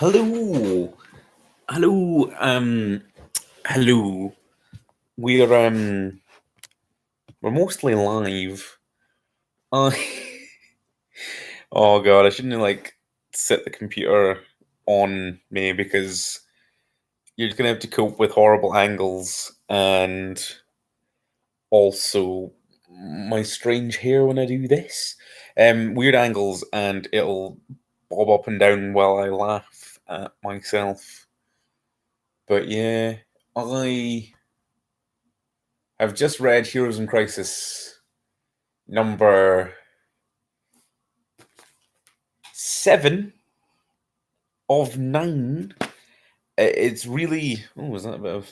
Hello, hello, hello. We're mostly live. Uh, oh god, I shouldn't set the computer on me because you're gonna have to cope with horrible angles and also my strange hair when I do this. Weird angles and it'll bob up and down while I laugh at myself. But yeah, I I've just read Heroes in Crisis number 7 of 9. It's really. Oh, was that a bit of.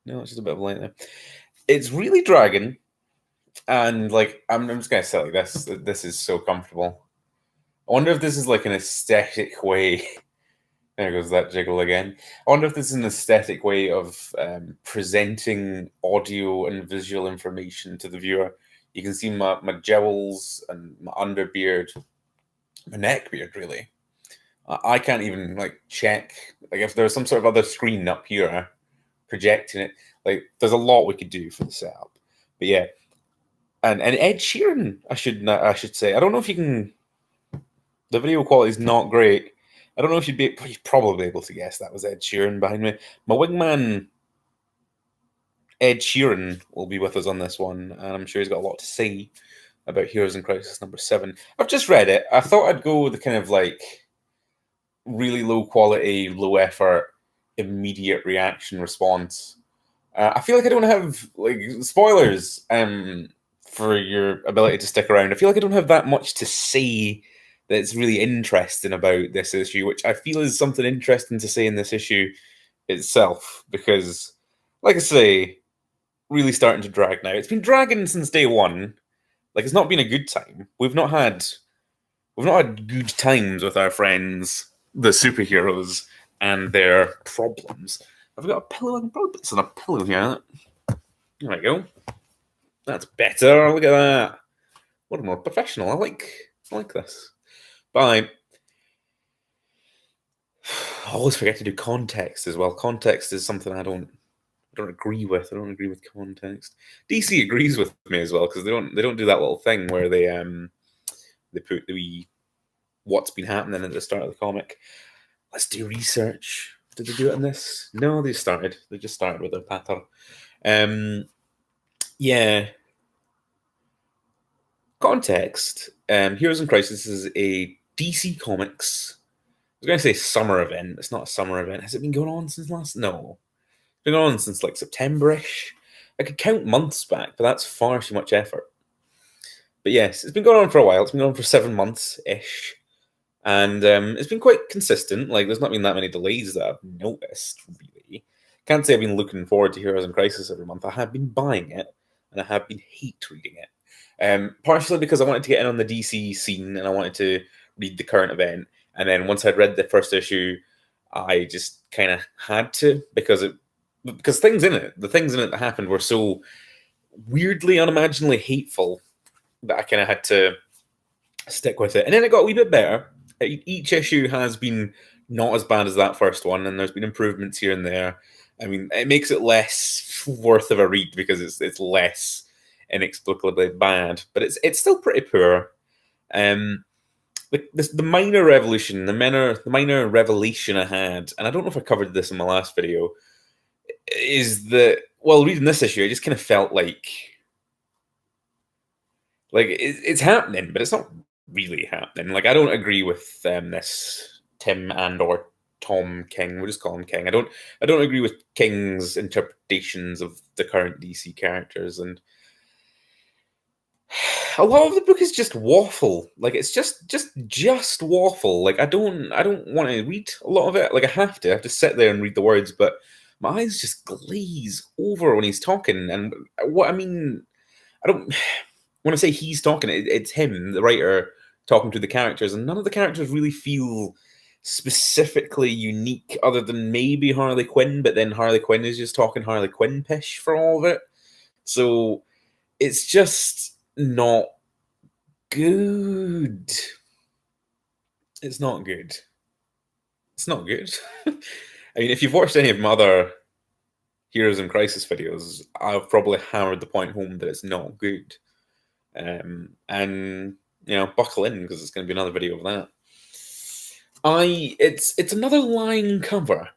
No, it's just a bit of light there. It's really dragging, and I'm just gonna say like this. This is so comfortable. I wonder if this is like an aesthetic way. There goes that jiggle again. I wonder if this is an aesthetic way of presenting audio and visual information to the viewer. You can see my jowls and my underbeard, my neck beard, really. I can't even check if there's some sort of other screen up here projecting it. There's a lot we could do for the setup. But yeah, and Ed Sheeran, I should say. I don't know if you can. The video quality is not great. I don't know if you're probably able to guess that was Ed Sheeran behind me. My wingman, Ed Sheeran, will be with us on this one, and I'm sure he's got a lot to say about Heroes in Crisis number 7. I've just read it. I thought I'd go with the kind of really low quality, low effort, immediate reaction response. I feel like I don't have spoilers for your ability to stick around. I feel like I don't have that much to say that's really interesting about this issue, which I feel is something interesting to say in this issue itself, because, like I say, really starting to drag now. It's been dragging since day one. It's not been a good time. We've not had good times with our friends, the superheroes, and their problems. I've got a pillow. I can probably put this on a pillow here. There we go. That's better. Look at that. What a more professional. I like this. Bye. I always forget to do context as well. Context is something I don't agree with. I don't agree with context. DC agrees with me as well because they don't do that little thing where they put the what's been happening at the start of the comic. Let's do research. Did they do it in this? No, they started. They just started with their patter. Yeah. Context. Heroes in Crisis is a DC Comics. I was going to say summer event. It's not a summer event. Has it been going on since last? No. It's been going on since September-ish. I could count months back, but that's far too much effort. But yes, it's been going on for a while. It's been going on for 7 months-ish. And it's been quite consistent. There's not been that many delays that I've noticed, really. Can't say I've been looking forward to Heroes in Crisis every month. I have been buying it, and I have been hate reading it. Partially because I wanted to get in on the DC scene, and I wanted to read the current event. And then once I'd read the first issue, I just kind of had to, because the things in it that happened were so weirdly, unimaginably hateful that I kind of had to stick with it. And then it got a wee bit better. Each issue has been not as bad as that first one, and there's been improvements here and there. I mean, it makes it less worth of a read because it's less inexplicably bad, but it's still pretty poor. The minor revolution, the minor revelation I had, and I don't know if I covered this in my last video, is that reading this issue, I just kind of felt it's happening, but it's not really happening. I don't agree with this Tim and or Tom King. We'll just call him King. I don't agree with King's interpretations of the current DC characters, and a lot of the book is just waffle. It's just waffle. I don't want to read a lot of it. I have to sit there and read the words, but my eyes just glaze over when he's talking. And what I mean, I don't when I say he's talking, it's him, the writer, talking to the characters, and none of the characters really feel specifically unique, other than maybe Harley Quinn. But then Harley Quinn is just talking Harley Quinn pish for all of it, so it's just not good. It's not good. It's not good. I mean, if you've watched any of my other Heroes in Crisis videos, I've probably hammered the point home that it's not good. And buckle in because it's going to be another video of that. It's another line cover.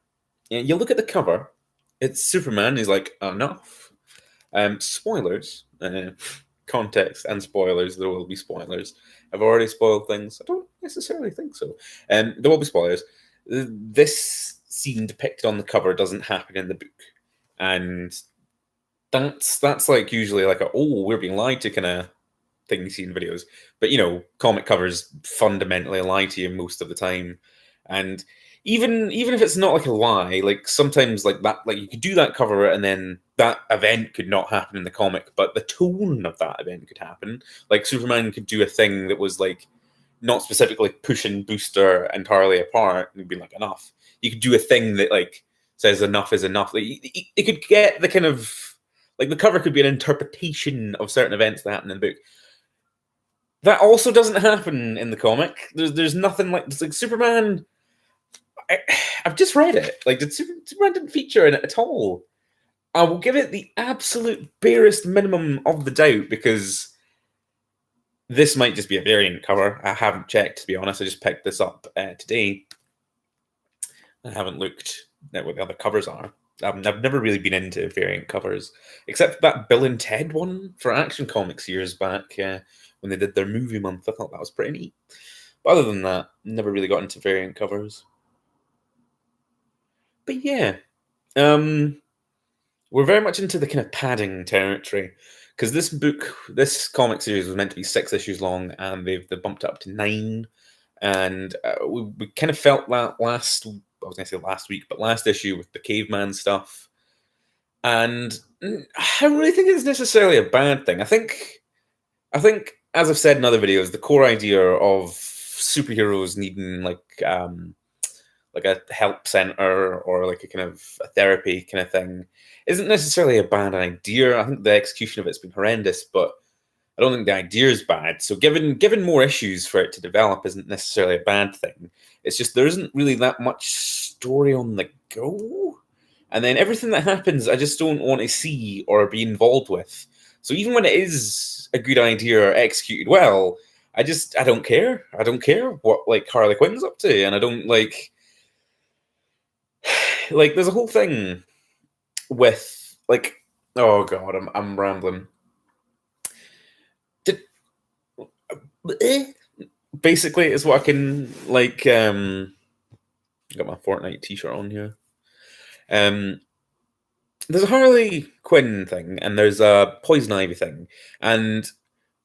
You look at the cover, it's Superman. He's like, enough. Spoilers, context and spoilers. There will be spoilers. I've already spoiled things. I don't necessarily think so. There will be spoilers. This scene depicted on the cover doesn't happen in the book, and that's like usually like we're being lied to kind of thing you see in videos. But comic covers fundamentally lie to you most of the time, and even if it's not like a lie, like sometimes like that, like you could do that cover and then that event could not happen in the comic, but the tone of that event could happen. Like Superman could do a thing that was like not specifically pushing Booster entirely apart and be like, enough. You could do a thing that like says enough is enough. Like it could get the kind of like the cover could be an interpretation of certain events that happen in the book. That also doesn't happen in the comic. There's nothing like it's like Superman. I've just read it. Like Superman didn't feature in it at all. I will give it the absolute barest minimum of the doubt because this might just be a variant cover. I haven't checked, to be honest. I just picked this up today. I haven't looked at what the other covers are. I've never really been into variant covers, except that Bill and Ted one for Action Comics years back when they did their movie month. I thought that was pretty neat. But other than that, never really got into variant covers. But yeah, we're very much into the kind of padding territory because this comic series was meant to be 6 issues long, and they've bumped it up to 9. And we kind of felt that last week, but last issue with the caveman stuff. And I don't really think it's necessarily a bad thing. I think, as I've said in other videos, the core idea of superheroes needing like a help center or like a kind of a therapy kind of thing isn't necessarily a bad idea. I think the execution of it's been horrendous, but I don't think the idea is bad. So given more issues for it to develop isn't necessarily a bad thing. It's just there isn't really that much story on the go. And then everything that happens, I just don't want to see or be involved with. So even when it is a good idea or executed well, I don't care. I don't care what like Harley Quinn's up to, and I don't like there's a whole thing with like, oh god, I'm rambling. Basically is what I can like got my Fortnite t-shirt on here. There's a Harley Quinn thing and there's a Poison Ivy thing, and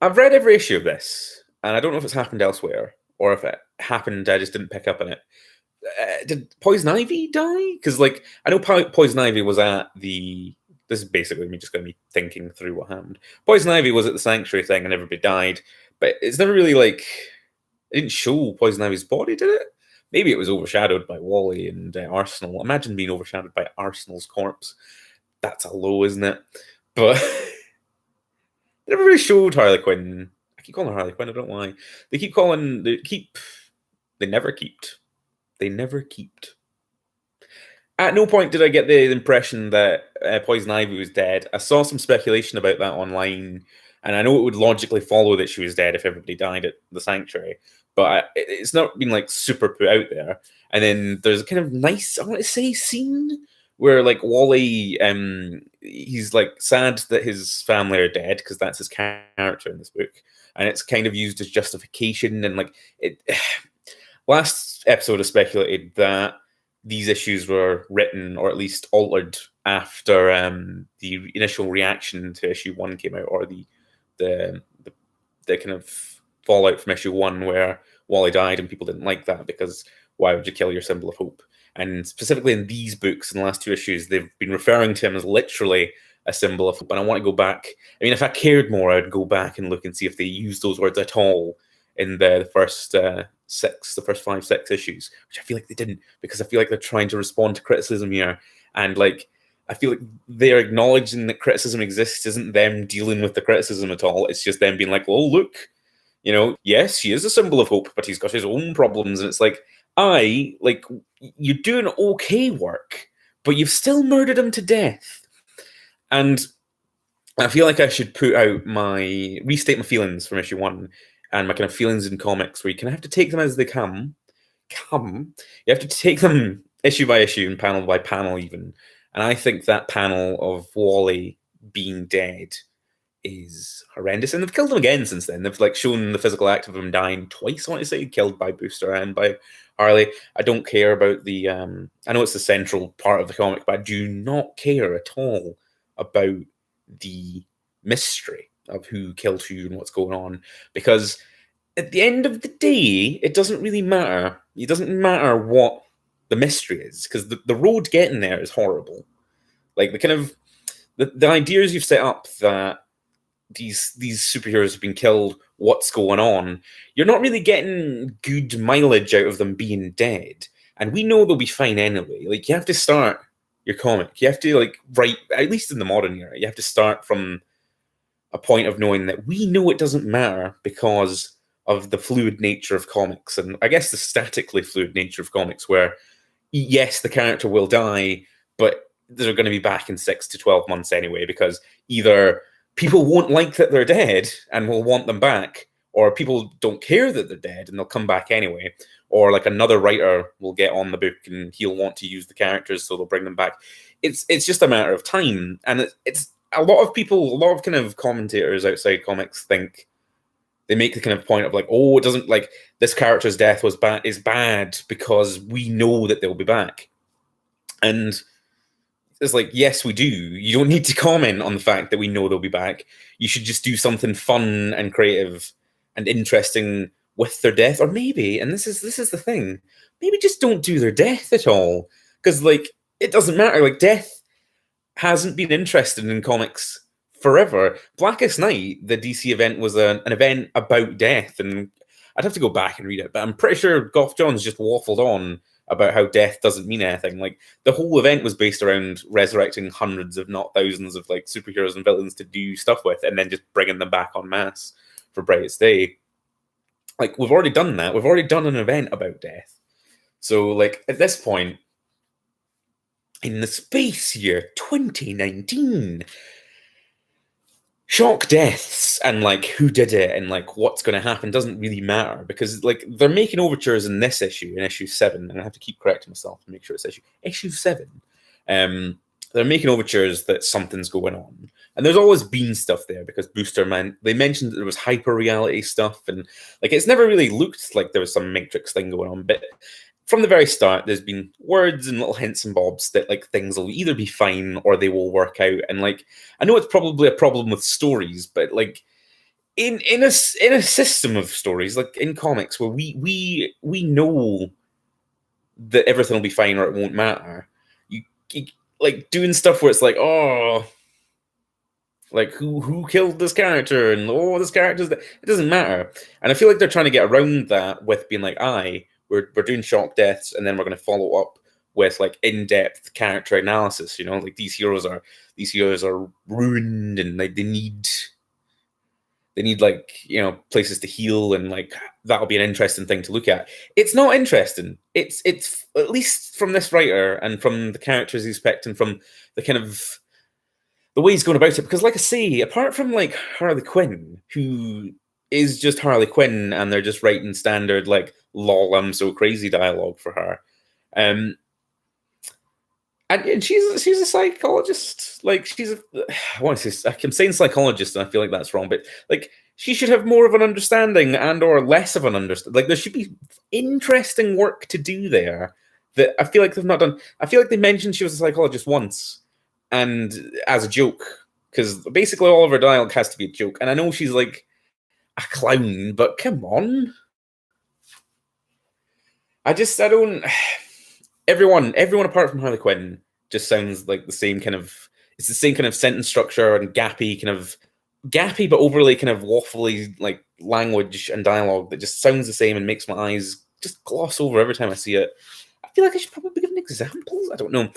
I've read every issue of this, and I don't know if it's happened elsewhere or if it happened I just didn't pick up on it. Did Poison Ivy die? Because like I know Poison Ivy was at the. This is basically me just going to be thinking through what happened. Poison Ivy was at the Sanctuary thing and everybody died, but it's never really like it didn't show Poison Ivy's body, did it? Maybe it was overshadowed by Wally and Arsenal. Imagine being overshadowed by Arsenal's corpse. That's a low, isn't it? But they never really showed Harley Quinn. I keep calling her Harley Quinn. I don't know why. They never kept. They never kept. At no point did I get the impression that Poison Ivy was dead. I saw some speculation about that online, and I know it would logically follow that she was dead if everybody died at the Sanctuary, but it's not been like super put out there. And then there's a kind of nice, I want to say, scene where like Wally, he's like sad that his family are dead because that's his character in this book, and it's kind of used as justification. And like it, last episode I speculated that these issues were written or at least altered after the initial reaction to issue 1 came out, or the kind of fallout from issue 1 where Wally died and people didn't like that because why would you kill your symbol of hope? And specifically in these books, in the last 2 issues, they've been referring to him as literally a symbol of hope. And I want to go back. I mean, if I cared more, I'd go back and look and see if they used those words at all in the first 5-6 issues, which I feel like they didn't, because I feel like they're trying to respond to criticism here. And like, I feel like they're acknowledging that criticism exists isn't them dealing with the criticism at all. It's just them being like, oh, look, yes, he is a symbol of hope, but he's got his own problems. And it's like, you're doing okay work, but you've still murdered him to death. And I feel like I should restate my feelings from issue 1 and my kind of feelings in comics, where you kind of have to take them as they come. You have to take them issue by issue and panel by panel even. And I think that panel of Wally being dead is horrendous. And they've killed him again since then. They've like shown the physical act of him dying twice, I want to say, killed by Booster and by Harley. I don't care about the I know it's the central part of the comic, but I do not care at all about the mystery of who killed who and what's going on, because at the end of the day, it doesn't really matter. It doesn't matter what the mystery is, because the road getting there is horrible. Like the kind of the ideas you've set up that these superheroes have been killed, what's going on, you're not really getting good mileage out of them being dead. And we know they'll be fine anyway. Like, you have to start your comic. You have to, like, write, at least in the modern era, you have to start from a point of knowing that we know it doesn't matter because of the fluid nature of comics, and I guess the statically fluid nature of comics, where yes, the character will die, but they're going to be back in 6 to 12 months anyway, because either people won't like that they're dead and will want them back, or people don't care that they're dead and they'll come back anyway, or like another writer will get on the book and he'll want to use the characters, so they'll bring them back. It's just a matter of time, and it's a lot of kind of commentators outside comics think they make the kind of point of like, oh, it doesn't, like, this character's death is bad because we know that they'll be back. And it's like, yes, we do. You don't need to comment on the fact that we know they'll be back. You should just do something fun and creative and interesting with their death. Or maybe, and this is the thing, maybe just don't do their death at all. Because, like, it doesn't matter. Like, death hasn't been interested in comics forever. Blackest Night, the DC event, was an event about death, and I'd have to go back and read it, but I'm pretty sure Geoff Johns just waffled on about how death doesn't mean anything. Like, the whole event was based around resurrecting hundreds, if not thousands, of like superheroes and villains to do stuff with, and then just bringing them back en masse for Brightest Day. Like, we've already done that. We've already done an event about death. So, like, at this point, in the space year 2019, shock deaths and like who did it and like what's going to happen doesn't really matter, because like they're making overtures in this issue, in issue 7, and I have to keep correcting myself to make sure it's issue 7. They're making overtures that something's going on, and there's always been stuff there, because they mentioned that there was hyper reality stuff, and like it's never really looked like there was some Matrix thing going on, but from the very start, there's been words and little hints and bobs that like things will either be fine or they will work out. And like, I know it's probably a problem with stories, but like in a system of stories, like in comics, where we know that everything will be fine or it won't matter, you like doing stuff where it's like, oh, like who killed this character, and oh, this character's it doesn't matter. And I feel like they're trying to get around that with being like, we're doing shock deaths, and then we're going to follow up with like in-depth character analysis. You know, like these heroes are ruined, and like they need like, you know, places to heal, and like that'll be an interesting thing to look at. It's not interesting. It's at least from this writer and from the characters he's picked and from the kind of the way he's going about it. Because like I say, apart from like Harley Quinn, who is just Harley Quinn, and they're just writing standard like "lol, I'm so crazy" dialogue for her. And she's a psychologist. Like I'm saying psychologist, and I feel like that's wrong, but like she should have more of an understanding and or less of an understanding. Like there should be interesting work to do there that I feel like they've not done. I feel like they mentioned she was a psychologist once, and as a joke, because basically all of her dialogue has to be a joke. And I know she's like a clown, but come on. I don't. Everyone apart from Harley Quinn just sounds like the same kind of. It's the same kind of sentence structure and gappy but overly kind of waffly like language and dialogue that just sounds the same and makes my eyes just gloss over every time I see it. I feel like I should probably give examples. I don't know.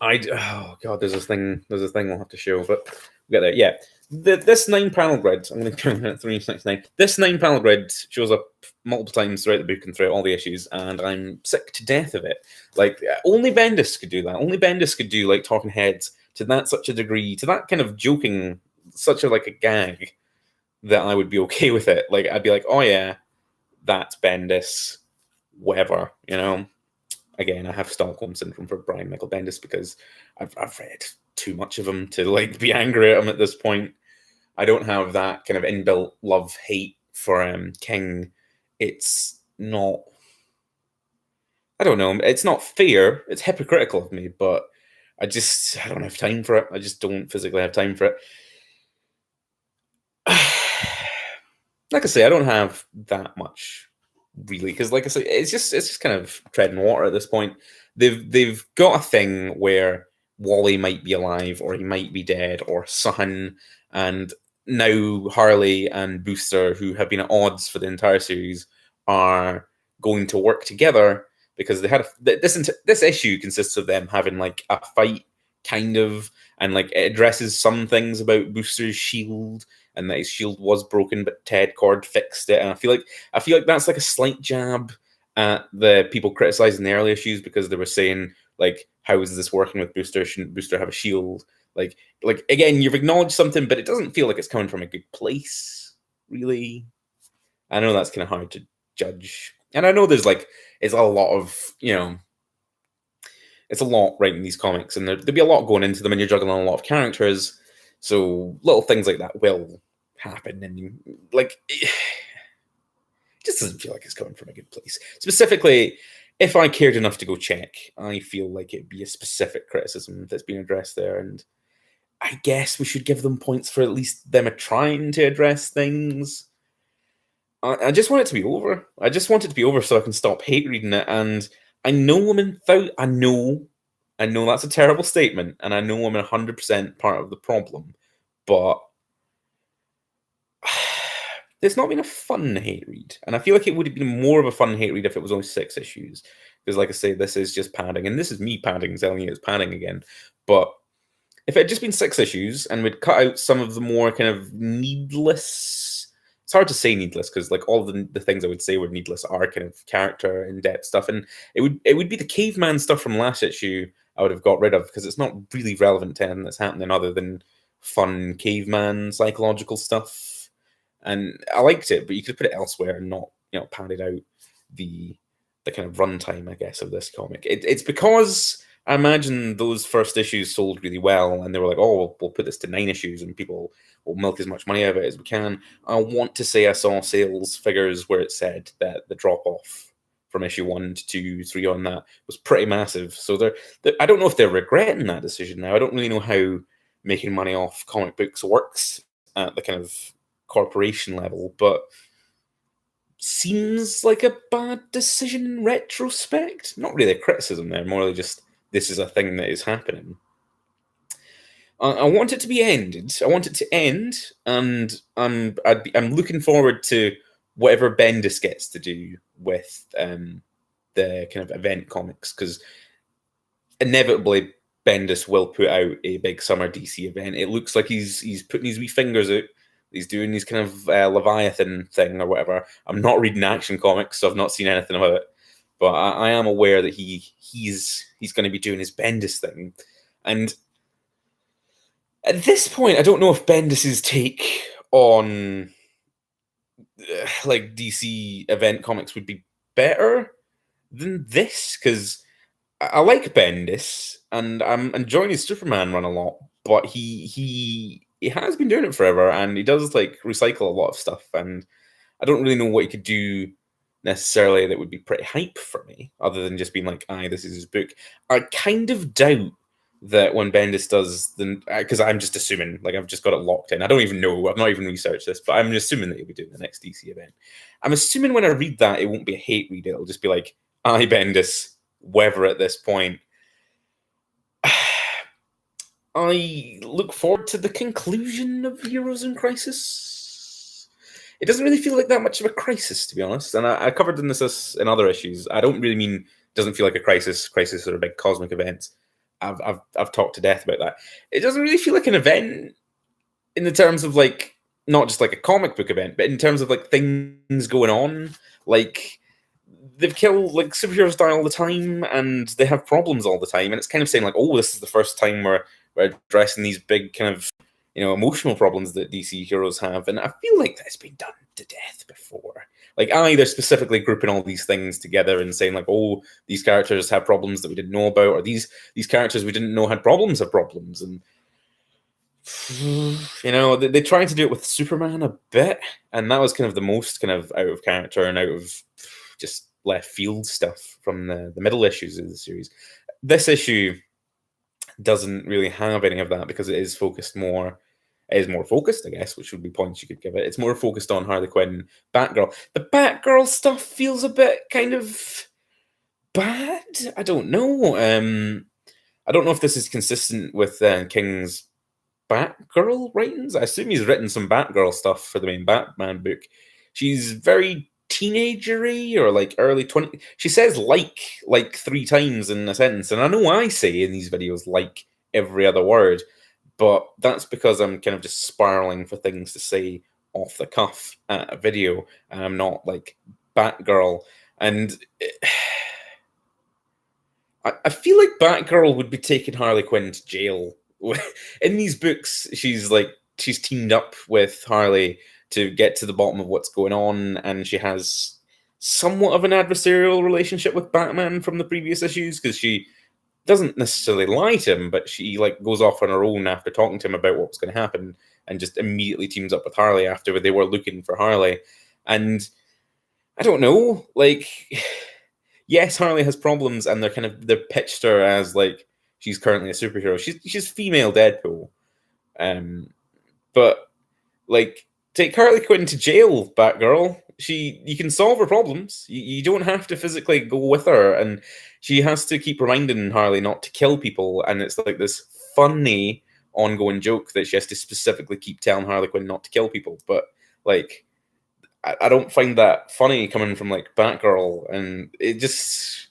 Oh god, there's this thing we'll have to show, but we'll get there. Yeah, this 9-panel grid, I'm going to turn it 369. This 9-panel grid shows up multiple times throughout the book and throughout all the issues, and I'm sick to death of it. Like, only Bendis could do that. Only Bendis could do, like, talking heads to that such a degree, to that kind of joking, such a, like, a gag, that I would be okay with it. Like, I'd be like, oh yeah, that's Bendis, whatever, you know? Again, I have Stockholm Syndrome for Brian Michael Bendis because I've read too much of him to, like, be angry at him at this point. I don't have that kind of inbuilt love-hate for King. It's not... I don't know. It's not fair. It's hypocritical of me, but I don't have time for it. I just don't physically have time for it. Like I say, I don't have that much really, because like I say, it's just kind of treading water at this point. They've got a thing where Wally might be alive or he might be dead or something, and now Harley and Booster, who have been at odds for the entire series, are going to work together because they had this issue consists of them having like a fight, kind of, and like it addresses some things about Booster's shield and that his shield was broken, but Ted Cord fixed it. And I feel like that's like a slight jab at the people criticizing the early issues because they were saying like, how is this working with Booster? Shouldn't Booster have a shield? Like again, you've acknowledged something, but it doesn't feel like it's coming from a good place, really. I know that's kind of hard to judge, and I know there's like it's a lot of it's a lot writing these comics, and there'll be a lot going into them, and you're juggling a lot of characters. So little things like that will happen, and like it just doesn't feel like it's coming from a good place. Specifically, if I cared enough to go check, I feel like it'd be a specific criticism that's been addressed there, and I guess we should give them points for at least them trying to address things. I just want it to be over. I just want it to be over so I can stop hate reading it. And I know I know that's a terrible statement, and I know I'm 100% part of the problem, but it's not been a fun hate read. And I feel like it would have been more of a fun hate read if it was only 6 issues. Because like I say, this is just padding, and this is me padding, telling you it's padding again. But if it had just been 6 issues and we'd cut out some of the more kind of needless... It's hard to say needless because like all the things I would say were needless are kind of character in-depth stuff, and it would be the caveman stuff from last issue I would have got rid of because it's not really relevant to anything that's happening other than fun caveman psychological stuff. And I liked it, but you could put it elsewhere and not padded out the kind of runtime, I guess, of this comic. It's because I imagine those first issues sold really well, and they were like, "Oh, we'll put this to 9 issues, and people will milk as much money out of it as we can." I want to say I saw sales figures where it said that the drop off from issue 1 to 2, 3 on that was pretty massive. So I don't know if they're regretting that decision now. I don't really know how making money off comic books works at the kind of corporation level, but seems like a bad decision in retrospect. Not really a criticism there, more like just this is a thing that is happening. I want it to be ended. I want it to end, and I'm looking forward to whatever Bendis gets to do with the kind of event comics, because inevitably Bendis will put out a big summer DC event. It looks like he's putting his wee fingers out. He's doing his kind of Leviathan thing or whatever. I'm not reading Action Comics, so I've not seen anything about it. But I am aware that he's going to be doing his Bendis thing. And at this point, I don't know if Bendis's take on like DC event comics would be better than this, because I like Bendis and I'm enjoying his Superman run a lot, but he has been doing it forever, and he does like recycle a lot of stuff, and I don't really know what he could do necessarily that would be pretty hype for me, other than just being like, aye, this is his book. I kind of doubt that when Bendis does because I'm just assuming, like I've just got it locked in. I don't even know. I've not even researched this, but I'm assuming that he'll be doing the next DC event. I'm assuming when I read that, it won't be a hate read. It'll just be like, aye, Bendis, whether at this point. I look forward to the conclusion of Heroes in Crisis. It doesn't really feel like that much of a crisis, to be honest. And I covered this in other issues. I don't really mean it doesn't feel like a crisis. Crisis are a big cosmic event. I've talked to death about that. It doesn't really feel like an event. in the terms of like not just like a comic book event, but in terms of like things going on, like they've killed like superheroes die all the time and they have problems all the time, and it's kind of saying like, oh, this is the first time we're addressing these big kind of emotional problems that DC heroes have, and I feel like that's been done to death before. Like either specifically grouping all these things together and saying like, oh, these characters have problems that we didn't know about, or these characters we didn't know had problems have problems, and they tried to do it with Superman a bit, and that was kind of the most kind of out of character and out of just left field stuff from the middle issues of the series. This issue doesn't really have any of that because it is more focused, I guess, which would be points you could give it. It's more focused on Harley Quinn, Batgirl. The Batgirl stuff feels a bit kind of bad. I don't know. I don't know if this is consistent with King's Batgirl writings. I assume he's written some Batgirl stuff for the main Batman book. She's very teenagery or like early 20. She says like 3 times in a sentence, and I know I say in these videos like every other word, but that's because I'm kind of just spiraling for things to say off the cuff at a video, and I'm not like Batgirl. And I feel like Batgirl would be taking Harley Quinn to jail. In these books, she's teamed up with Harley to get to the bottom of what's going on, and she has somewhat of an adversarial relationship with Batman from the previous issues, because she doesn't necessarily lie to him, but she like goes off on her own after talking to him about what was going to happen, and just immediately teams up with Harley after they were looking for Harley. And I don't know, like, yes, Harley has problems, and they're pitched her as like she's currently a superhero. She's female Deadpool, but like, take Harley Quinn to jail, Batgirl. You can solve her problems. You don't have to physically go with her, and she has to keep reminding Harley not to kill people. And it's like this funny ongoing joke that she has to specifically keep telling Harley Quinn not to kill people. But like, I don't find that funny coming from like Batgirl, and it's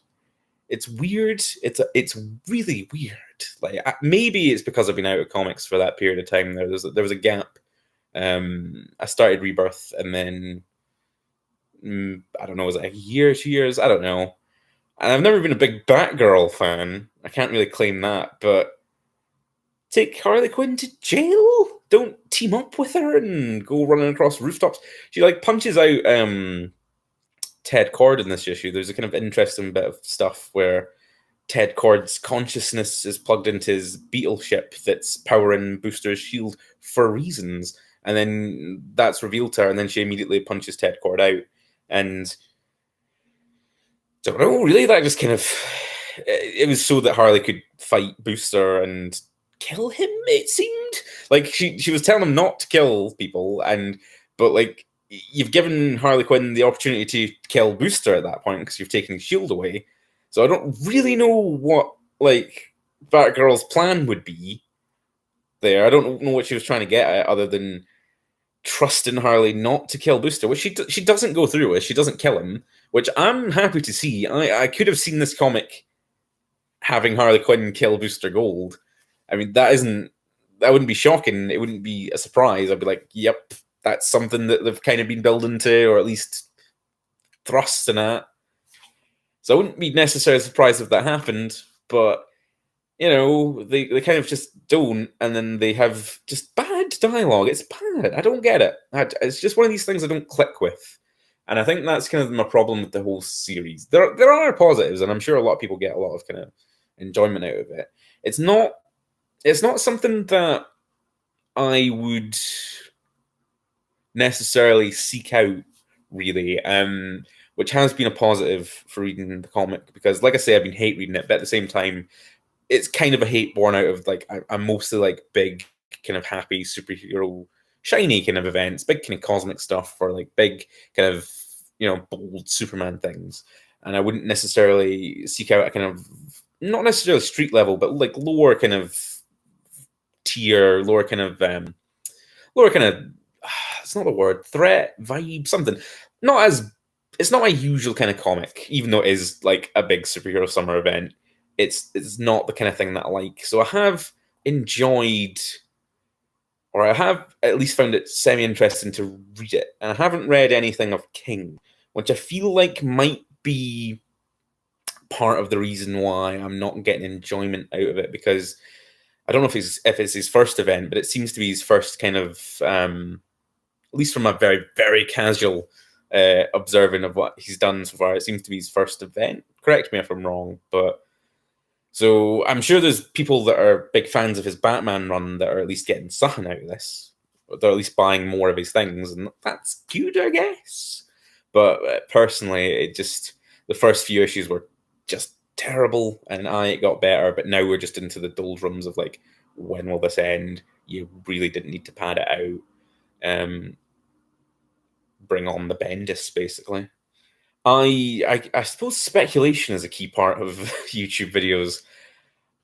weird. It's really weird. Like, maybe it's because I've been out of comics for that period of time. There was a gap. I started Rebirth, and then I don't know, was it a year, 2 years? I don't know. And I've never been a big Batgirl fan. I can't really claim that, but take Harley Quinn to jail? Don't team up with her and go running across rooftops. She like punches out Ted Kord in this issue. There's a kind of interesting bit of stuff where Ted Kord's consciousness is plugged into his Beetle ship that's powering Booster's shield for reasons. And then that's revealed to her, and then she immediately punches Ted Kord out. And don't know, really, that just kind of, it was so that Harley could fight Booster and kill him, it seemed. Like, she was telling him not to kill people, but like, you've given Harley Quinn the opportunity to kill Booster at that point because you've taken his shield away. So I don't really know what like Batgirl's plan would be there. I don't know what she was trying to get at, other than trusting Harley not to kill Booster, which she doesn't go through with. She doesn't kill him, which I'm happy to see. I could have seen this comic having Harley Quinn kill Booster Gold. I mean, that wouldn't be shocking. It wouldn't be a surprise. I'd be like, yep, that's something that they've kind of been building to, or at least thrusting at. So I wouldn't be necessarily surprised if that happened, but they kind of just don't, and then they have just bad dialogue. It's bad. I don't get it. It's just one of these things I don't click with. And I think that's kind of my problem with the whole series. There are positives, and I'm sure a lot of people get a lot of kind of enjoyment out of it. It's not something that I would necessarily seek out, really, which has been a positive for reading the comic, because like I say, I've been hate reading it, but at the same time, it's kind of a hate born out of like, I'm mostly like big kind of happy superhero shiny kind of events, big kind of cosmic stuff, or like big kind of bold Superman things, and I wouldn't necessarily seek out a kind of, not necessarily street level, but like lower kind of tier, lower kind of it's not the word, threat, vibe, something. It's not my usual kind of comic, even though it is like a big superhero summer event. It's not the kind of thing that I like. So I have enjoyed or I have at least found it semi-interesting to read it. And I haven't read anything of King, which I feel like might be part of the reason why I'm not getting enjoyment out of it, because I don't know if it's his first event, but it seems to be his first kind of, at least from a very, very casual observing of what he's done so far, it seems to be his first event. Correct me if I'm wrong, but so I'm sure there's people that are big fans of his Batman run that are at least getting something out of this. They're at least buying more of his things, and that's good, I guess. But personally, it just, the first few issues were just terrible, and it got better. But now we're just into the doldrums of like, when will this end? You really didn't need to pad it out. Bring on the Bendis, basically. I suppose speculation is a key part of YouTube videos.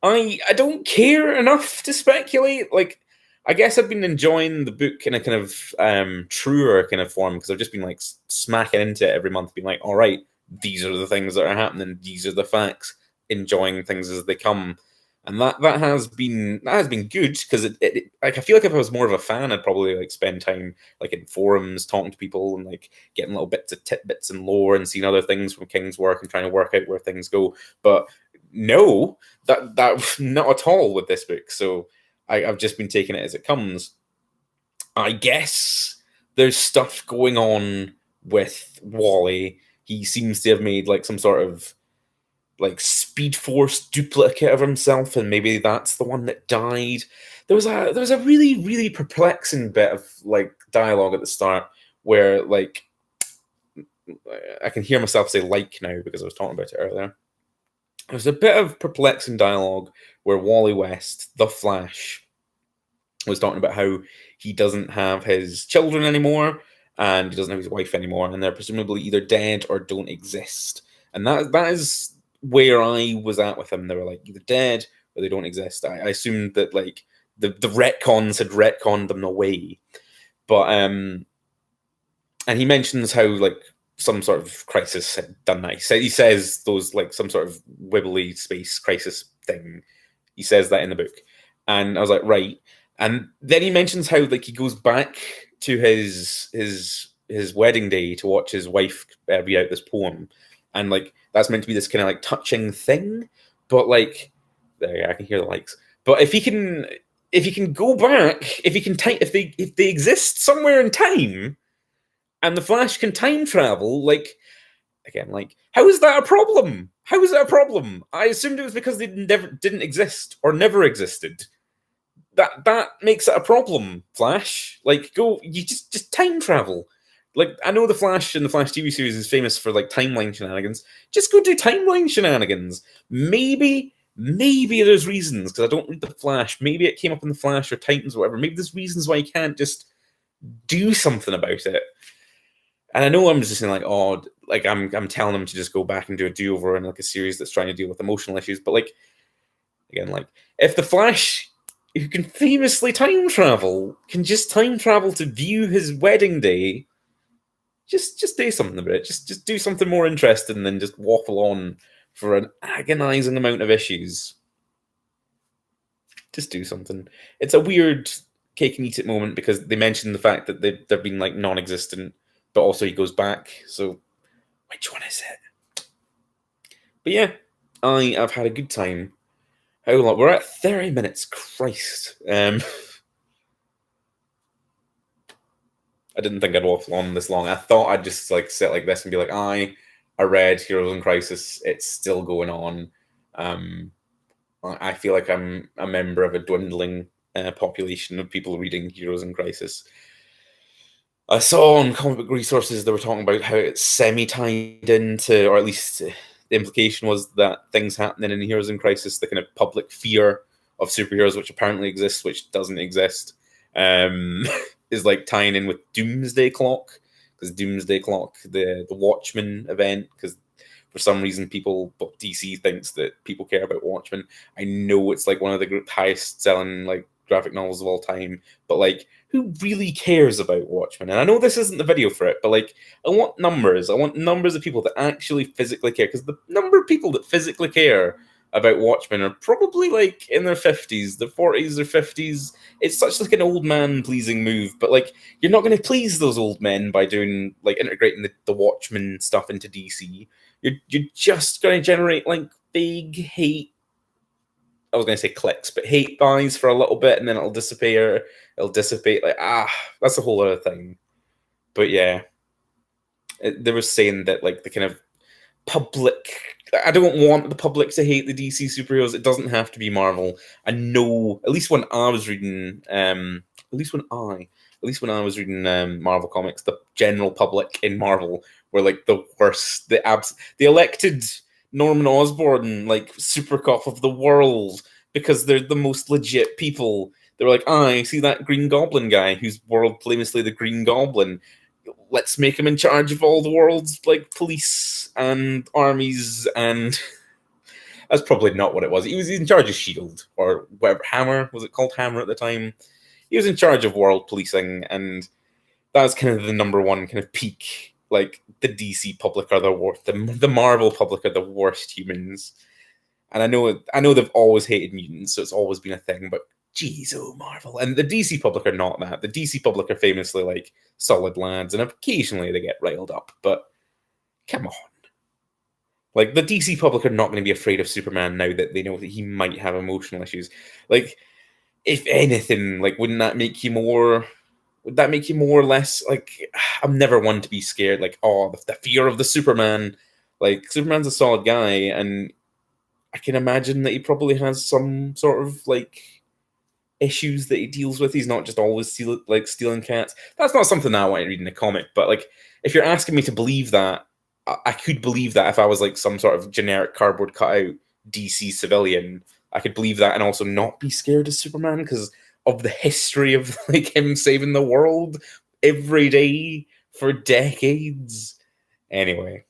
I don't care enough to speculate. Like, I guess I've been enjoying the book in a kind of truer kind of form, because I've just been like smacking into it every month, being like, all right, these are the things that are happening, these are the facts, enjoying things as they come. And that has been good, because it like, I feel like if I was more of a fan, I'd probably like spend time like in forums talking to people and like getting little bits of tidbits and lore and seeing other things from King's work and trying to work out where things go. But no, that not at all with this book. So I've just been taking it as it comes. I guess there's stuff going on with Wally. He seems to have made like some sort of like Speed Force duplicate of himself, and maybe that's the one that died. There was a really, really perplexing bit of like dialogue at the start where like I can hear myself say like now because I was talking about it earlier. There's a bit of perplexing dialogue where Wally West, the Flash, was talking about how he doesn't have his children anymore and he doesn't have his wife anymore, and they're presumably either dead or don't exist. And that is where I was at with him. They were like either dead or they don't exist. I assumed that like the retcons had retconned them away. But and he mentions how like some sort of crisis had done that. He says those like some sort of wibbly space crisis thing. He says that in the book. And I was like, right. And then he mentions how like he goes back to his wedding day to watch his wife read out this poem. And like that's meant to be this kind of like touching thing. But like there, I can hear the likes. But if he can go back, if they exist somewhere in time, and the Flash can time travel, like again, like how is that a problem? How is that a problem? I assumed it was because they didn't exist or never existed. That makes it a problem, Flash. Like you just time travel. Like I know the Flash and the Flash TV series is famous for like timeline shenanigans. Just go do timeline shenanigans. Maybe there's reasons, because I don't read the Flash. Maybe it came up in the Flash or Titans or whatever. Maybe there's reasons why you can't just do something about it. And I know I'm just saying like, oh, like I'm telling them to just go back and do a do-over in like a series that's trying to deal with emotional issues. But like, again, like if the Flash, who can famously time travel, can just time travel to view his wedding day, just do something about it. Just do something more interesting than just waffle on for an agonizing amount of issues. Just do something. It's a weird cake and eat it moment, because they mention the fact that they've been like non-existent, but also he goes back. So which one is it? But yeah, I've had a good time. How long? We're at 30 minutes. Christ. I didn't think I'd waffle on this long. I thought I'd just like sit like this and be like, I read Heroes in Crisis. It's still going on. I feel like I'm a member of a dwindling population of people reading Heroes in Crisis. I saw on Comic Book Resources they were talking about how it's semi-tied into, or at least the implication was that things happening in Heroes in Crisis, the kind of public fear of superheroes, which apparently exists, which doesn't exist, is like tying in with Doomsday Clock, because Doomsday Clock, the Watchmen event, because for some reason DC thinks that people care about Watchmen. I know it's like one of the highest selling like graphic novels of all time, but like who really cares about Watchmen? And I know this isn't the video for it, but like I want numbers of people that actually physically care, because the number of people that physically care about Watchmen are probably like in their 50s, their 40s or 50s. It's such like an old man pleasing move, but like you're not going to please those old men by doing like integrating the Watchmen stuff into DC. You're just going to generate like big hate. I was going to say clicks, but hate buys for a little bit, and then it'll disappear. It'll dissipate. Like that's a whole other thing. But yeah, they were saying that like the kind of public. I don't want the public to hate the DC superheroes. It doesn't have to be Marvel. I know, at least when I was reading, was reading Marvel comics, the general public in Marvel were like the worst. The elected Norman Osborn like super cop of the world because they're the most legit people. They were like, I see that Green Goblin guy who's world famously the Green Goblin. Let's make him in charge of all the world's like police and armies, and that's probably not what it was. He was in charge of Shield or whatever. Hammer, was it called Hammer at the time? He was in charge of world policing, and that was kind of the number one kind of peak. Like the DC public are the worst. The Marvel public are the worst humans. And I know they've always hated mutants, so it's always been a thing. But geez, oh Marvel, and the DC public are not that. The DC public are famously like solid lads, and occasionally they get riled up. But come on, like the DC public are not going to be afraid of Superman now that they know that he might have emotional issues. Like, if anything, like wouldn't that make you more? Would that make you more or less like? I'm never one to be scared. Like, oh, the fear of the Superman. Like, Superman's a solid guy, and I can imagine that he probably has some sort of like issues that he deals with. He's not just always stealing cats. That's not something that I want to read in a comic. But like, if you're asking me to believe that, I could believe that if I was like some sort of generic cardboard cutout DC civilian. I could believe that and also not be scared of Superman because of the history of like him saving the world every day for decades. Anyway,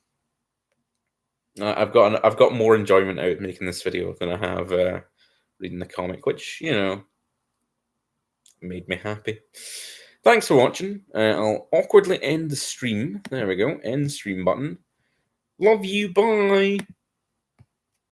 I've got more enjoyment out of making this video than I have reading the comic, which made me happy. Thanks for watching. I'll awkwardly end the stream. There we go. End stream button. Love you. Bye.